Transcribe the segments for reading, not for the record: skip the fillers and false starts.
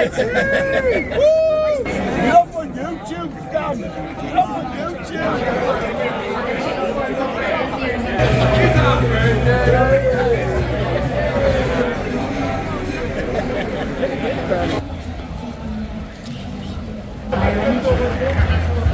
alright? Woo! Get up on YouTube, Stan! Get up on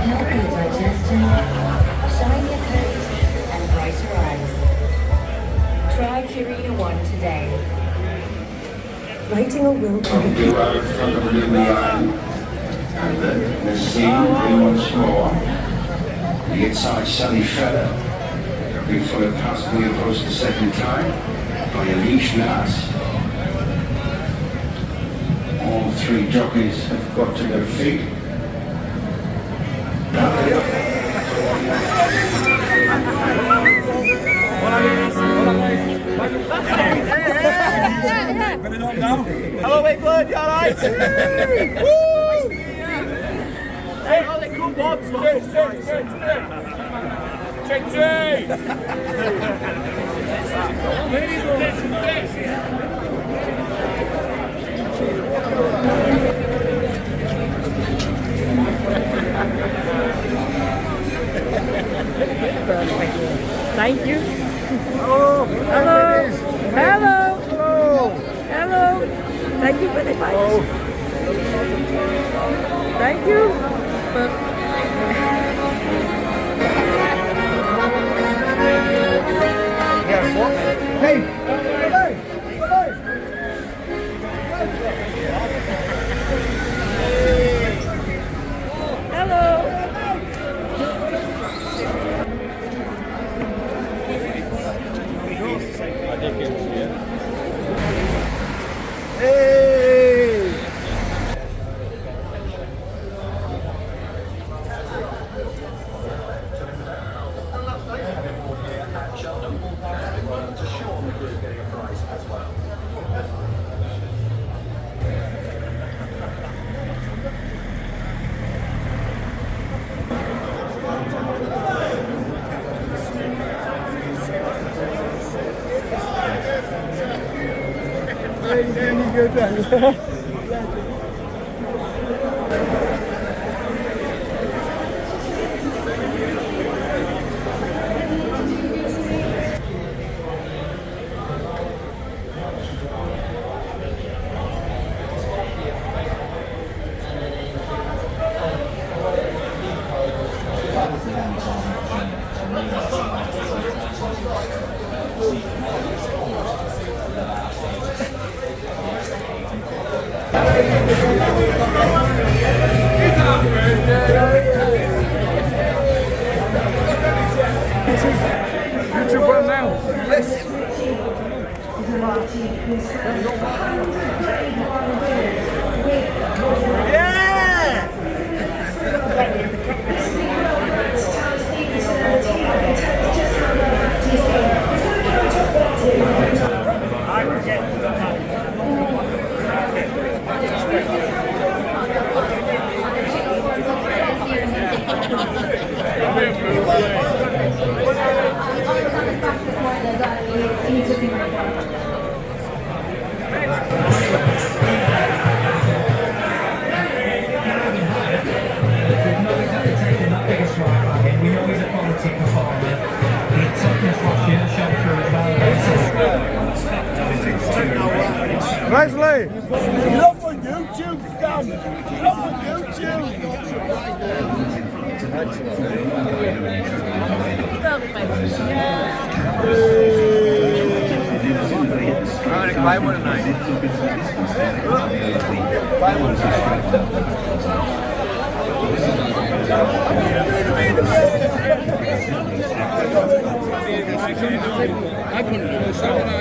Help your digestion, shine your coat, and brighter eyes. Try Purina One today. Writing a will From the road from the line and the scene once more. The inside sunny fella, being followed past the approach the second time by a leash Nas. All three jockeys have got to their feet. Benidorm now. Hello, England, you alright? Woo! Hey, all the cool bobs. Thank you. Hello. Hello. Hello. Hello. Hello. Thank you for the advice. Thank you. Hey! YouTube run now. Yes. Leslie, get up on YouTube, Stan. Get up on I'm going to buy one tonight. Buy one I couldn't do this, haven't I?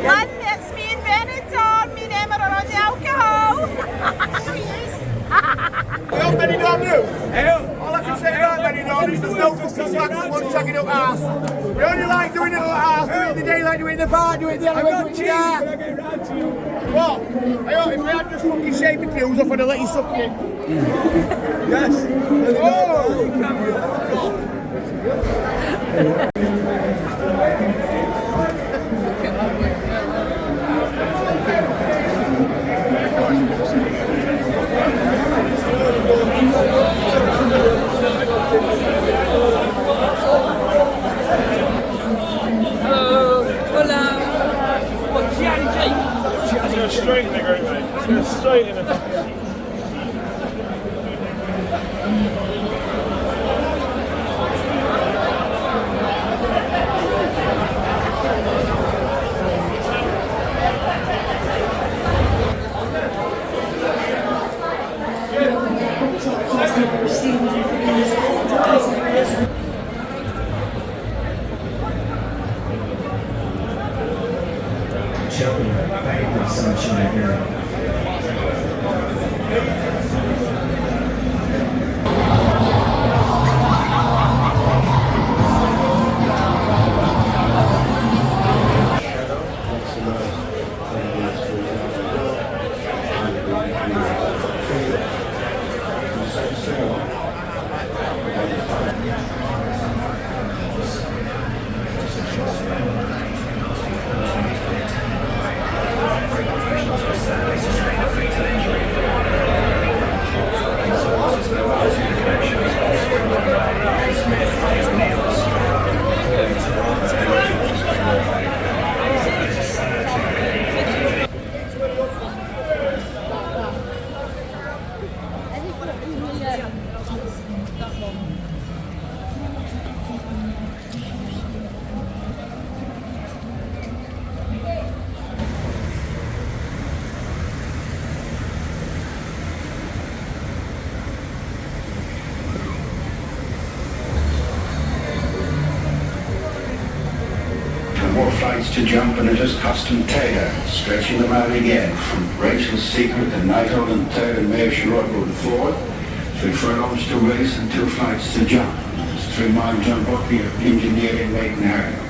Lad, it's me in Benidorm. Me name are on the alcohol. We on Benidorm news? All I can say about Benidorm is there's no fucking slags that want to check it up arse. We only like doing it up arse, do it in the daylight, do it in the bar, do it the other way, do it in the dark. What? If we had just fucking shaved the queues off, I'd have let you suck it. Yes. Straight in the group, mate. Straight in the... Cheltenham, back in the sunshine here. More flights to jump and it is custom tailor, stretching them out again from Rachel's Secret and Nighthawk and third and Mayshire Road going forward, 3 furlongs to race and 2 flights to jump. There's 3 mile jump up here, engineering Maidenhead.